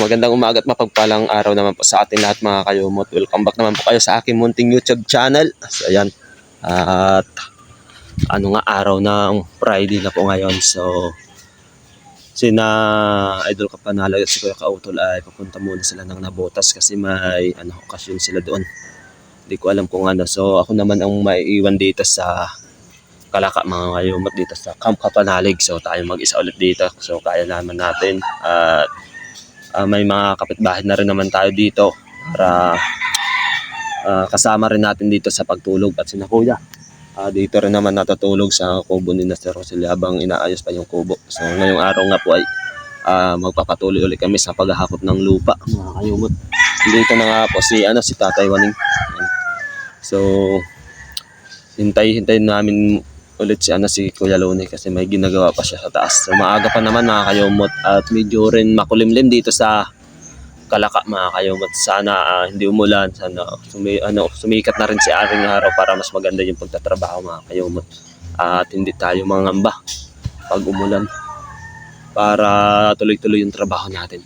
magandang umaga at mapagpalang araw naman po sa ating lahat mga kayumot. Welcome back naman po kayo sa aking munting YouTube channel. So ayan, at ano nga, araw ng Friday na po ngayon. So sina Idol Kapanalo at si Kuya Kautol ay papunta muna sila ng Nabotas kasi may okasyon sila doon. Hindi ko alam kung ano. So ako naman ang maiiwan dito sa Kalaka mga kayumot, dito sa Camp Kapanalig. So tayo mag-isa ulit dito. So kaya naman natin at may mga kapitbahay na rin naman tayo dito para kasama rin natin dito sa pagtulog. At sina Kuya dito rin naman natutulog sa kubo ni Sir Rosilio habang inaayos pa yung kubo. So ngayong araw nga po ay magpapatuloy ulit kami sa paghahakot ng lupa mga kayumot. Dito na nga po si Tatay Waning. So hintay-hintayin namin ulit si Kuya Lone kasi may ginagawa pa siya sa taas. So maaga pa naman mga kayumot at medyo rin makulimlim dito sa Kalaka mga kayumot. Sana hindi umulan, sana sumikat na rin si aring araw para mas maganda yung pagtatrabaho mga kayumot. At hindi tayo mangamba pag umulan para tuloy-tuloy yung trabaho natin.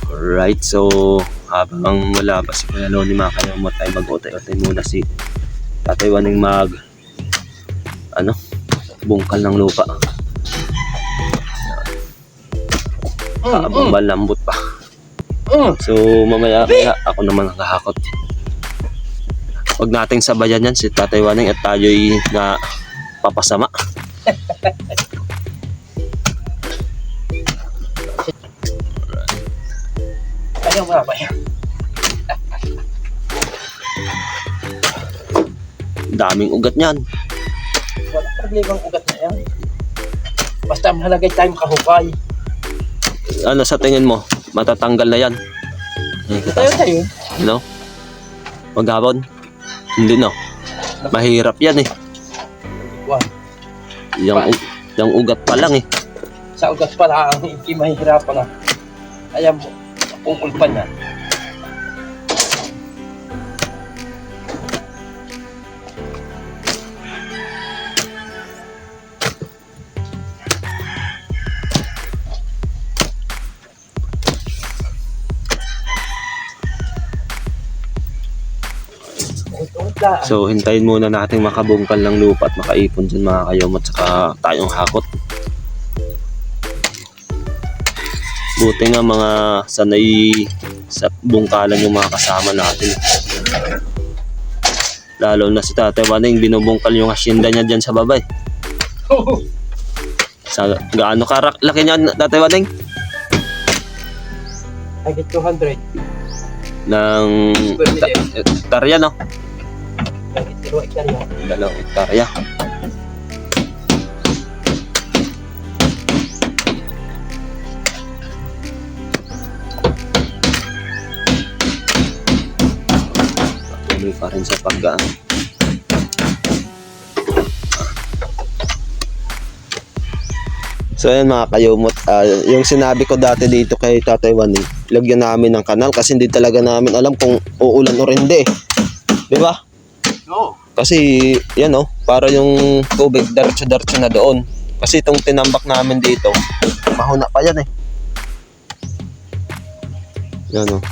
Alright, so habang wala pa si Kuya Lone mga kayumot ay mag-utay-utay muna si Tatay Waning bungkal ng lupa. Habang malambot pa. So mamaya ako naman ang hahakot. Huwag nating sabayan yan si Tatay Waning at tayo'y na papasama. Ayaw mo ba yan? Daming ugat niyan. Walang problemang ugat na yan. Basta mahalagay tayo makahukay. Ano sa tingin mo? Matatanggal na yan? Tayo. No? Maghapon? Hindi no. Mahirap yan eh. Wow. Yung ugat pa lang eh. Sa ugat pala ang hindi mahihirapan na. Ayaw mo, napungkul pa niya. So hintayin muna natin makabungkal ng lupa at makaipon dyan mga kayumot saka tayong hakot. Buti nga mga sanay sa bungkalan yung mga kasama natin. Lalo na si Tatay Waning, binubungkal yung hasyenda niya dyan sa babay. Sa gaano laki niya Tatay Waning? Higit 200. Ng hektarya no? Higit 2 hektarya. 2 hektarya. Patuloy pa rin sa paggaan. So ayan mga kayumot, yung sinabi ko dati dito kay Tatay Waning, lagyan namin ng kanal kasi hindi talaga namin alam kung uulan o hindi. Di ba? No. Kasi yan para yung tubig diretso-diretso na doon. Kasi itong tinambak namin dito, mahuna pa yan eh. Yan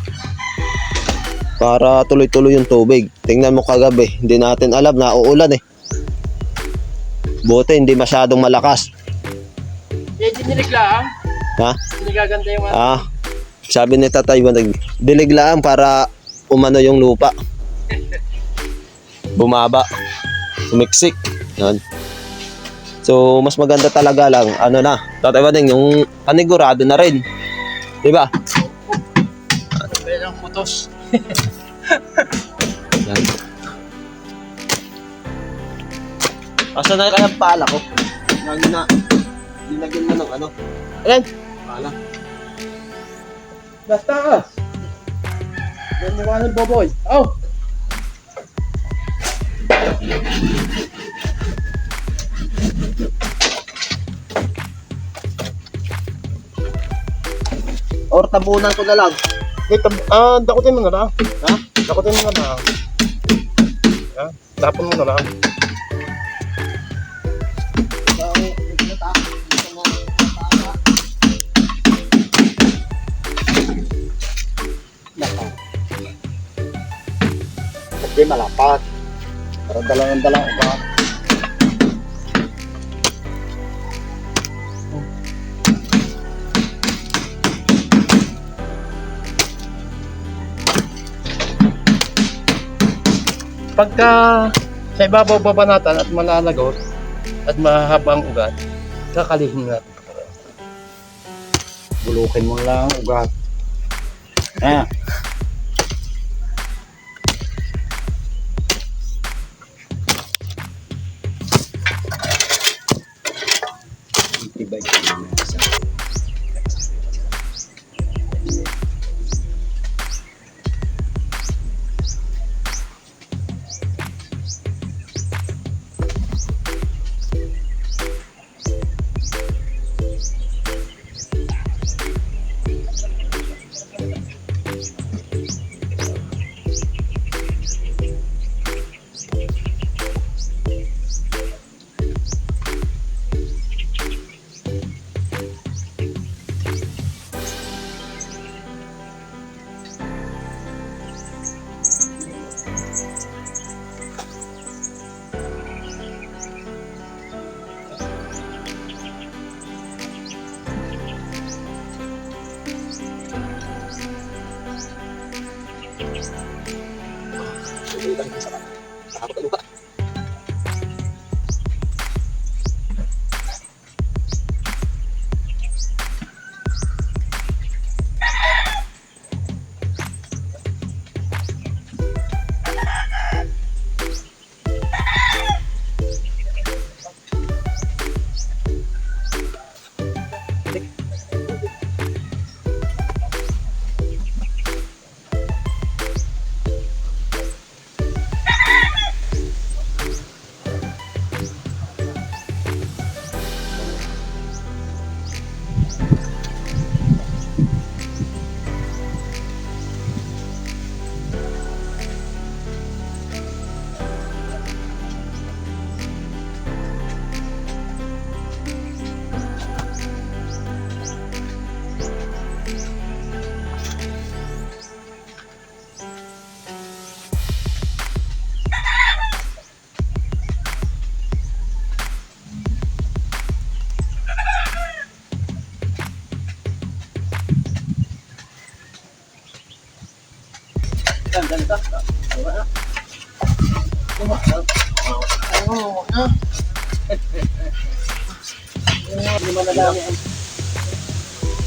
para tuloy-tuloy yung tubig. Tingnan mo kagabi, hindi natin alam na uulan eh. Buti hindi masyadong malakas. Hindi diniglaan. Ha? Dinigaganda yung Sabi ni Tatay Waning, diliglaan para umano yung lupa. Bumaba, sumiksik. Yan. So mas maganda talaga lang Tatay Waning, yung panigurado na rin. Di ba? Pero ang putos. Yan. Asa na kaya pala ko? Dinagyan mo ng Ayan. pala. Basta. Yan mo ng boboy. Or tabunan ko na lang. Dakutin mo na lang. Ha? Dakutin mo na lang. Tapon mo na lang. Hindi malapat. Para dalang ugat. Pagka sa ibabaw babanatan at malalagot at mahaba ang ugat, kakalihin natin. Bulukin mo lang ang ugat. Ah. Itibay ko na isa.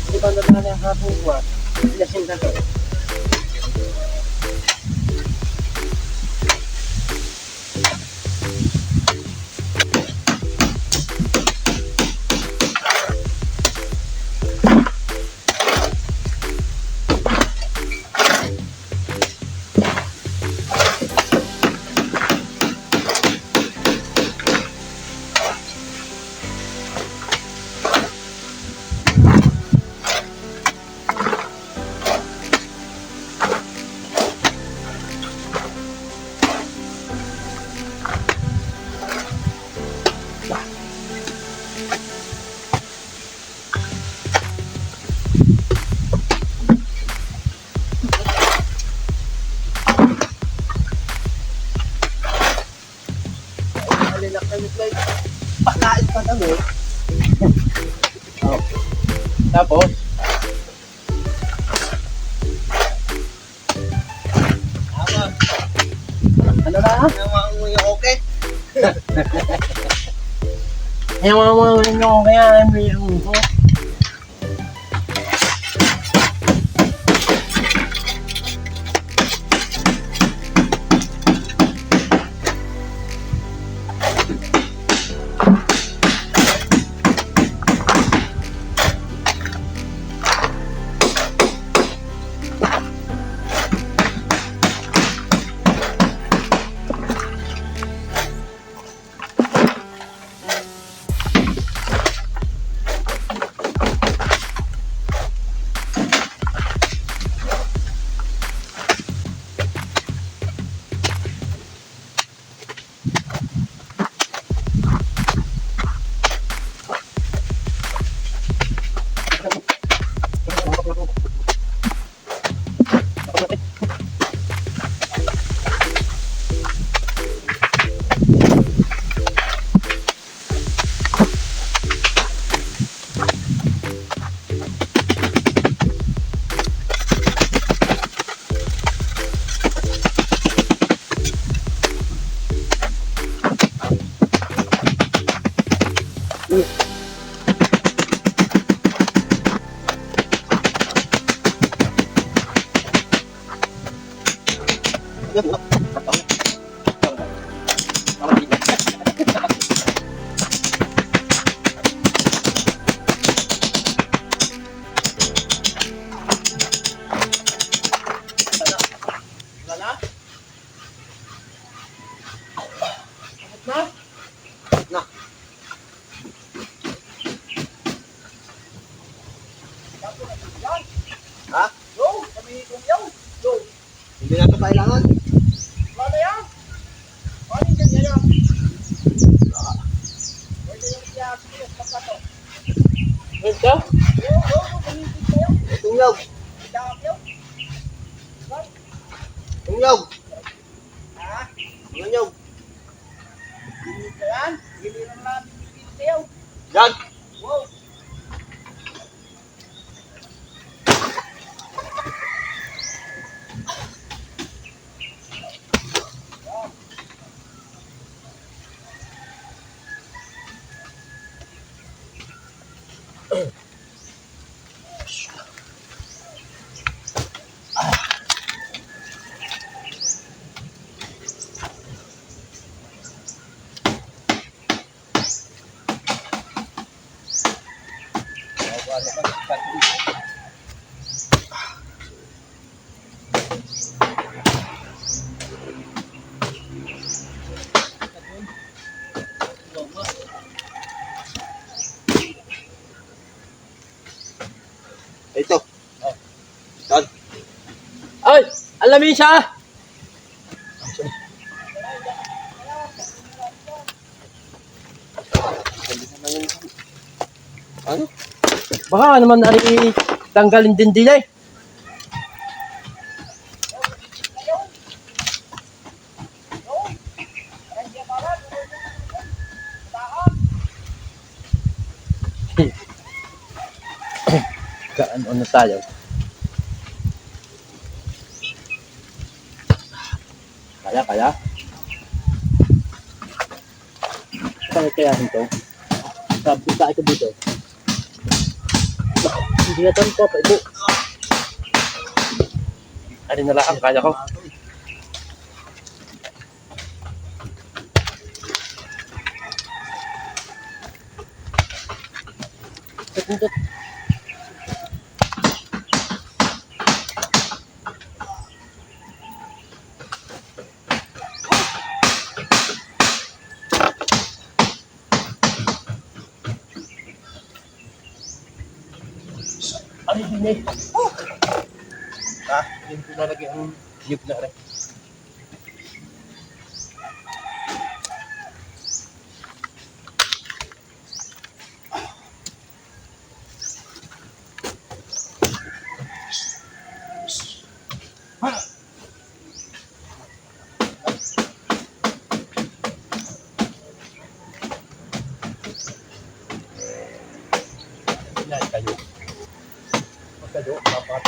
Di ba nadali ang hapong buwan? Ilasin na to. Pakain pa kami. Tapos, Ano na? yung mga nyo kaya may uho. Ha? Hindi na ito kailangan. Ito? Tungyaw. Tungyaw. Tungyaw. Yan. Ito. Yan. Ay! Alamin siya! Ano? Baka naman ari tanggalin din din eh. Ano tayo? Kaya? Kaya ito? Sabi ka ito dito. Hindi na tanong ko, paibo. Ano na lang, kaya ko. Sekundot. Ano din eh? Yung pinalagay ang yug na rin. Yan kayo. Magkado, dapat.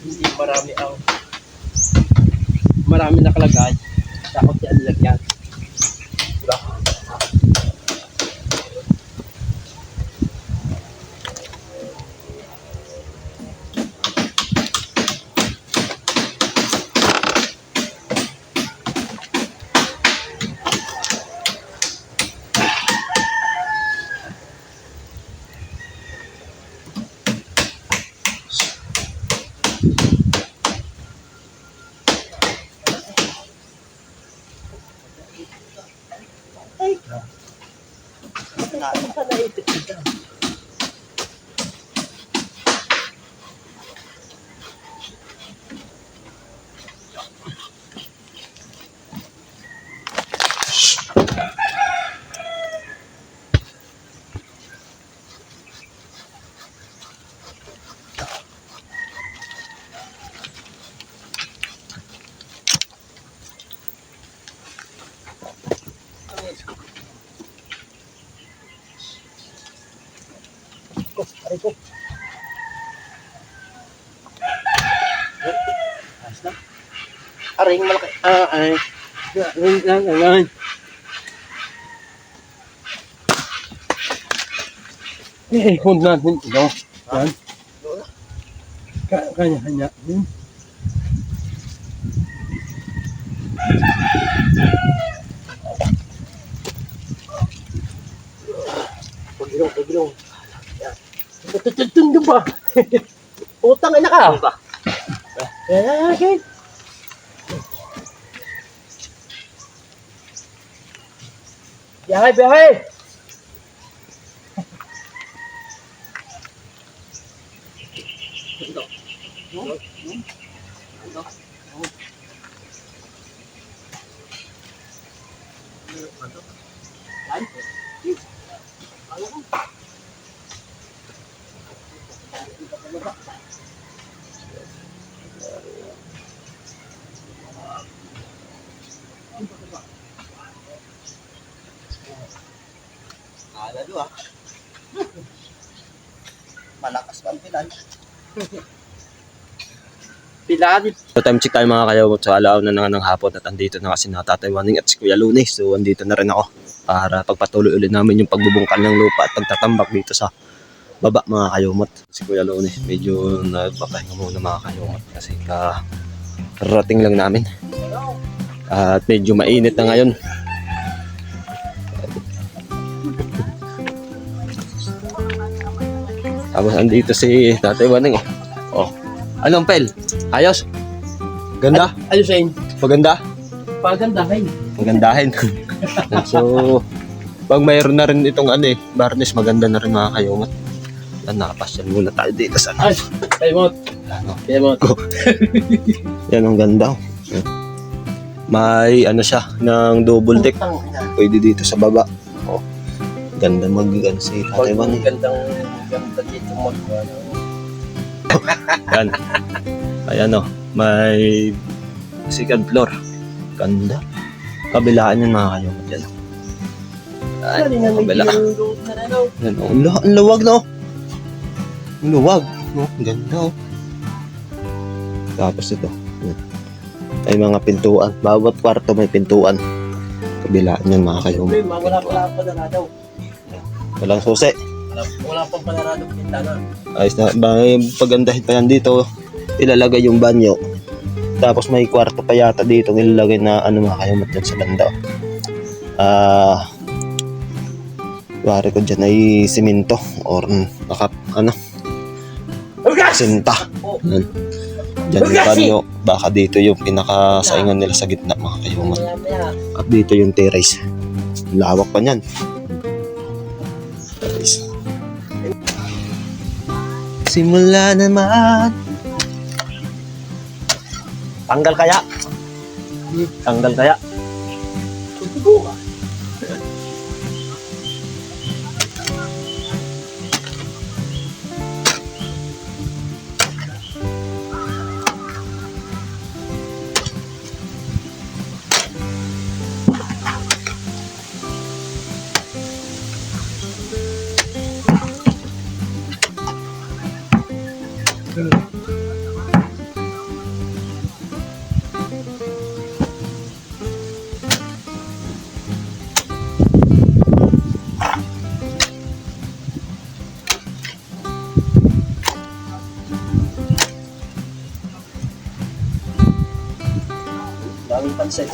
Hindi marami nakalagay. Takot yan nilagyan. Diba? Aray ko. Ayos na. Aray, malaki. Ay. Ay. Hundan. Yan. Kanya. Pagilong. Tutundong ba? Utang ina ka. Okay. Biyahe. Malakas pa ang pilan. Pilahan. So time check tayo mga kayawot. So alaw na nga ng hapon at andito na kasi Tatay Waning at si Kuya Lunes. So andito na rin ako para pagpatuloy ulit namin yung pagbubungkal ng lupa at pagtatambak dito sa baba mga kayumot. Si Kuya Lunes medyo nagpapahinga muna mga kayumot kasi karating lang namin. At medyo mainit na ngayon. Tapos andito si Tatay Waning. Oh. Anong pel? Ayos? Ganda? Ayusin. Maganda? Pagandahin. Magandahin. So, pag mayroon na rin itong varnish, maganda na rin mga kayungat. Napasyal muna tayo dito sa Ay, Kaymot. Yan ang ganda. May siya ng double deck. Pwede dito sa baba. Oh. Ganda mag-gan si Tatay Waning. Ganda dito mo. Yan. Ayan may second floor. Ganda. Kabilaan yan mga kayungat yan. Ay, kabila. Yan, ang luwag no. Ang luwag. No? Ganda Tapos ito. Yan. Ay mga pintuan. Bawat kwarto may pintuan. Kabilaan yan mga kayungat. Wala pa na daw. Walang susi. Wala pang panaradong pintana. Ayos na. May pagandahin pa yan dito. Ilalagay yung banyo. Tapos may kwarto pa yata dito. Ilalagay na mga kayumat dyan sa banda. Wari ko dyan ay simento. Or sinta. Yan. Dyan yung banyo. Baka dito yung pinakasaingan nila sa gitna mga kayumat. At dito yung terrace. Lawak pa niyan. Simula naman. Tanggal kaya? Tanggal kaya? Daming pansit.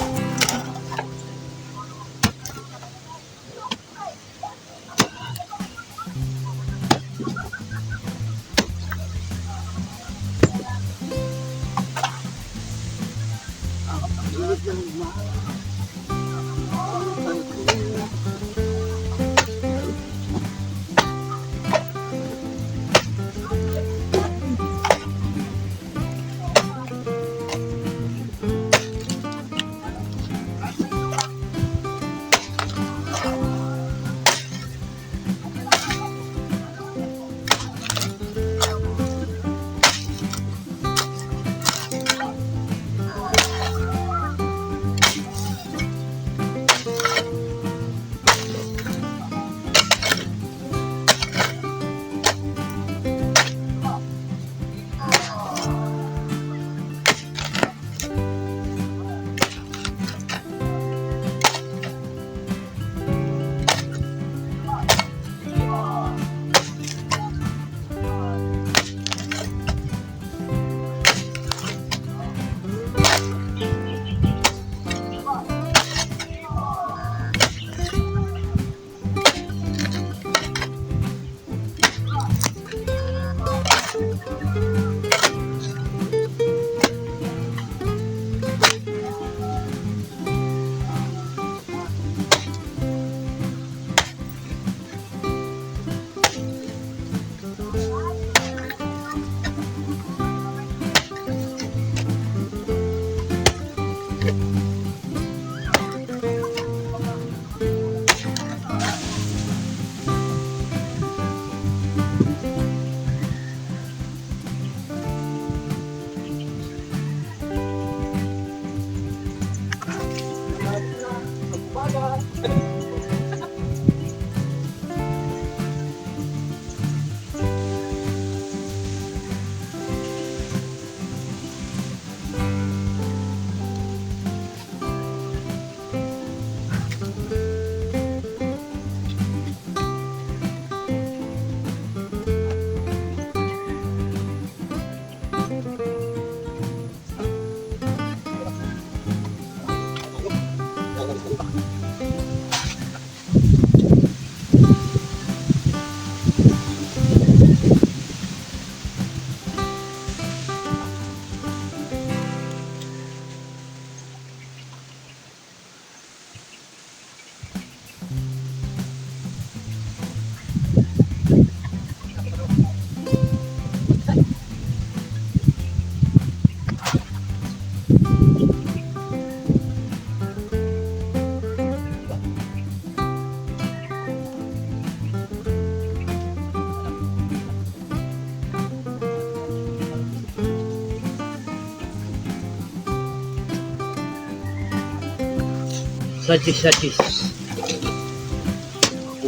Sadis.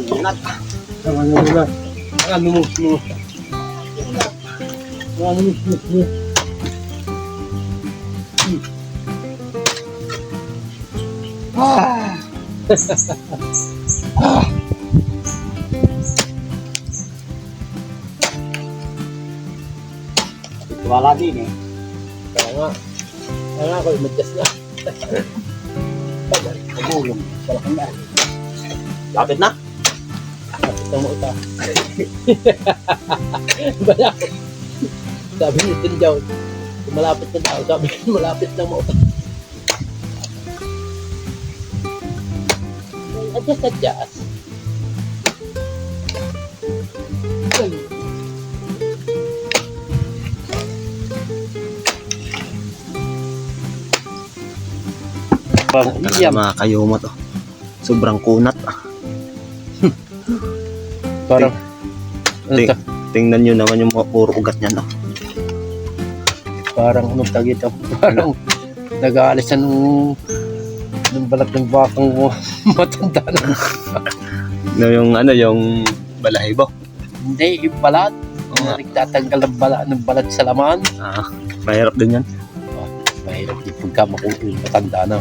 Unat. Ano na? Ano mo? Wala din eh. Kaya nga ako, madjas na. Pagulong. Wala na. Lapit na. Ito mo ito. Bala ko. Sabi ni Tinjaw, malapit na daw. Sabi ko, malapit na mo ito. Adjust. Talaga mga kayumot. Oh. Sobrang kunat. Parang, Tingnan nyo naman yung mga puro ugat niyan. Oh. parang anong tag ito? Parang nag-aalis na nung balat ng bakang matanda na. No, yung balahibo. Hindi, yung balat. Nagtatanggal ng balat sa laman. Mahirap din yan. Mahirap din pagka matanda na.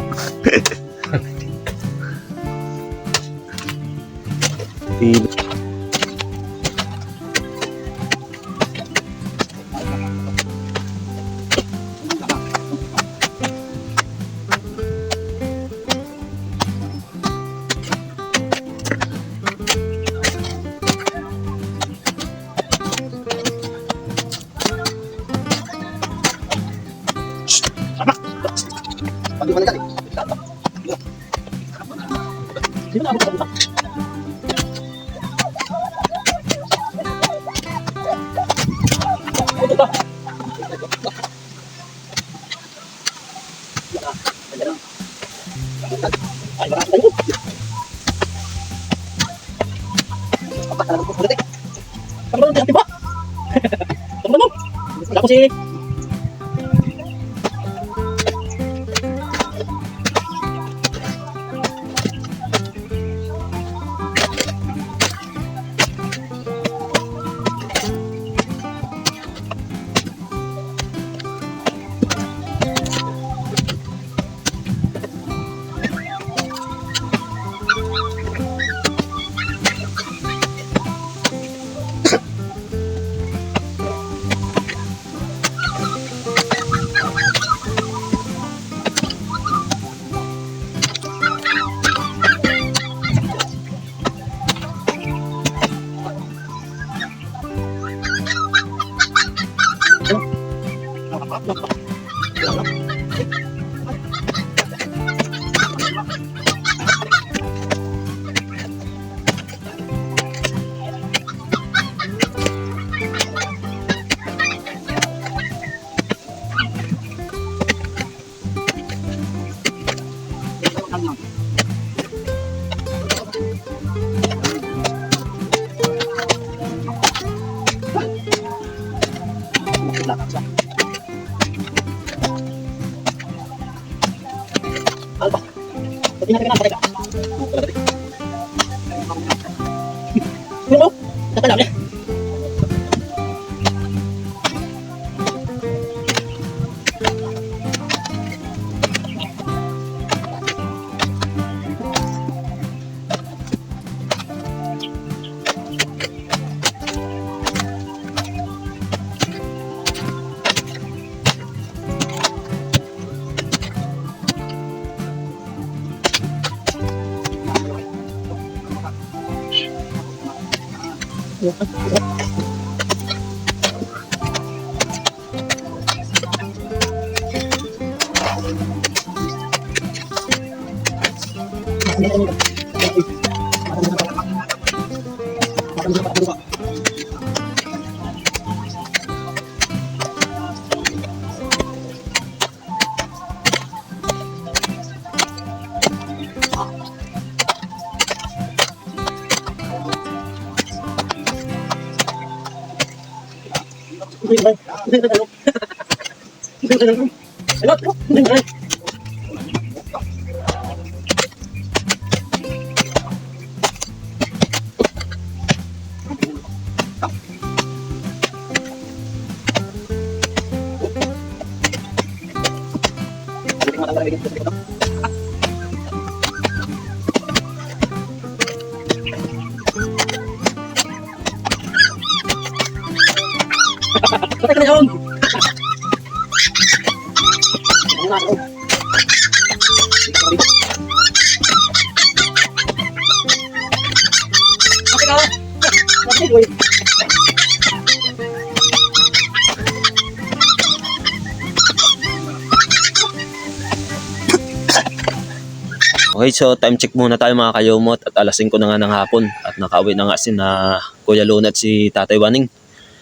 Okay, so time check muna tayo mga kayumot at alas 5 na nga ng hapon at nakauwi na nga si na Kuya Luna at si Tatay Waning.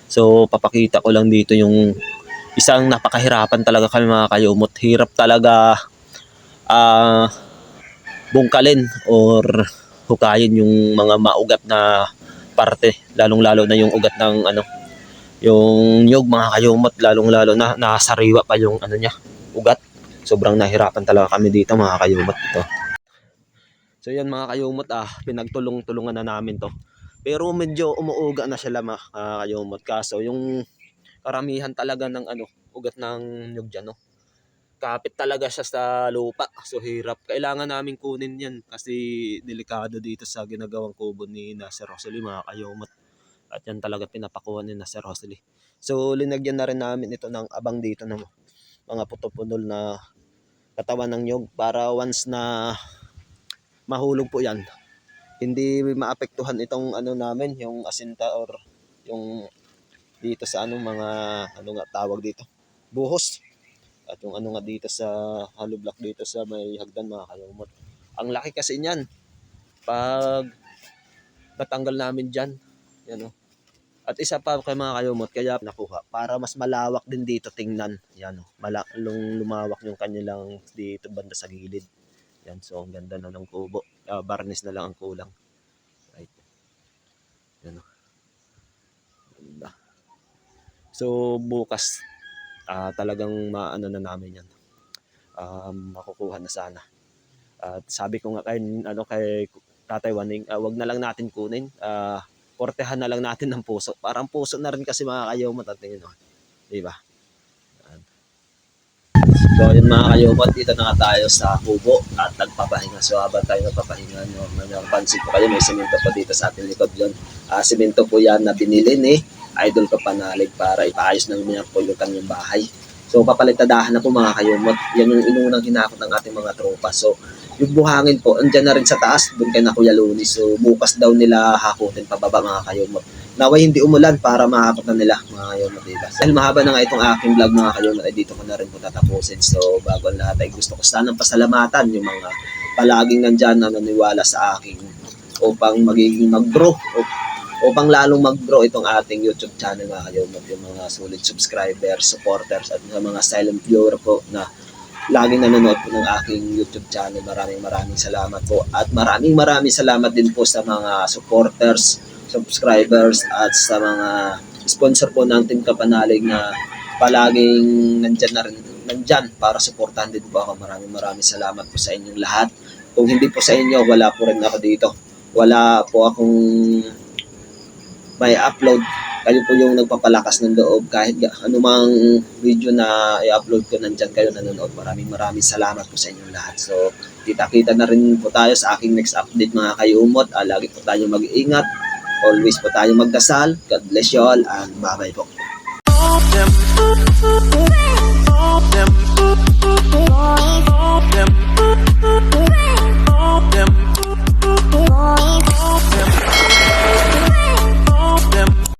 So papakita ko lang dito yung isang napakahirapan talaga kami mga kayumot. Hirap talaga bungkalin or hukayin yung mga maugat na parte, lalong-lalo na yung ugat ng yung nyug mga kayumot, lalong-lalo na nasariwa pa yung niya, ugat. Sobrang nahirapan talaga kami dito mga kayumot ito. So yan mga kayumot, pinagtulong-tulungan na namin to. Pero medyo umuuga na sila mga kayumot. Kaso yung karamihan talaga ng ugat ng nyug dyan, kapit talaga siya sa lupa. So hirap. Kailangan namin kunin yan kasi delikado dito sa ginagawang kubo ni Sir Rosalie mga kayumot. At yan talaga pinapakuha ni Sir Rosalie. So linagyan na rin namin ito ng abang dito ng mga puto-punol na katawan ng nyug para once na mahulog po yan, hindi maapektuhan itong namin, yung asinta or yung dito sa mga nga tawag dito, buhos. At yung nga dito sa hollow block dito sa may hagdan mga kayumot. Ang laki kasi niyan pag natanggal namin dyan. Yan, At isa pa kay mga kayumot, kaya nakuha para mas malawak din dito tingnan. Yan, lumawak yung kanilang dito banda sa gilid. Yan, so ang ganda na ng kubo. Barnis na lang ang kulang. Right. Yan, ganda. So bukas talagang maano na namin yan. Makukuha na sana. At sabi ko nga kay Tatay Waning, wag na lang natin kunin. Portehan na lang natin ng puso. Parang puso na rin kasi mga kayumot at tingin, di ba? So yun mga kayumot, dito na nga tayo sa kubo at nagpapahinga. So habang tayo nagpapahinga, pansin ko kayo, may semento pa dito sa ating likod yun. Semento po yan na binili ni Idol Kapanalig para ipaayos ng mga po yung kanyang bahay. So papalitadahan na po mga kayumot. Yan yung inunang hinakot ng ating mga tropa. So yung buhangin po, andyan na rin sa taas, doon kay na Kuya Luni. So bukas daw nila hakutin pababa mga kayumot. Naway hindi umulan para mahakot na nila mga kayumot, diba? Dahil mahaba na nga itong aking vlog mga kayumot, ay dito ko na rin po tatapusin. So bago ang lahat ay gusto ko sanang pasalamatan yung mga palaging nandyan na naniwala sa akin upang magiging mag-grow, upang lalong mag-grow itong ating YouTube channel mga kayumot, yung mga solid subscribers, supporters at mga silent viewer po na laging nanonood po ng aking YouTube channel. Maraming salamat po at maraming salamat din po sa mga supporters, subscribers at sa mga sponsor po ng Team Kapanalig na palaging nandyan para suportahan din po ako. Maraming salamat po sa inyong lahat. Kung hindi po sa inyo, wala po rin ako dito. Wala po akong may upload. Kayo po yung nagpapalakas ng loob. Kahit anumang video na i-upload ko, nandyan kayo nanonood. Maraming salamat po sa inyong lahat. So, kita-kita na rin po tayo sa aking next update mga kayumot. Lagi po tayo mag-iingat. Always po tayo magdasal. God bless you all and bye-bye po.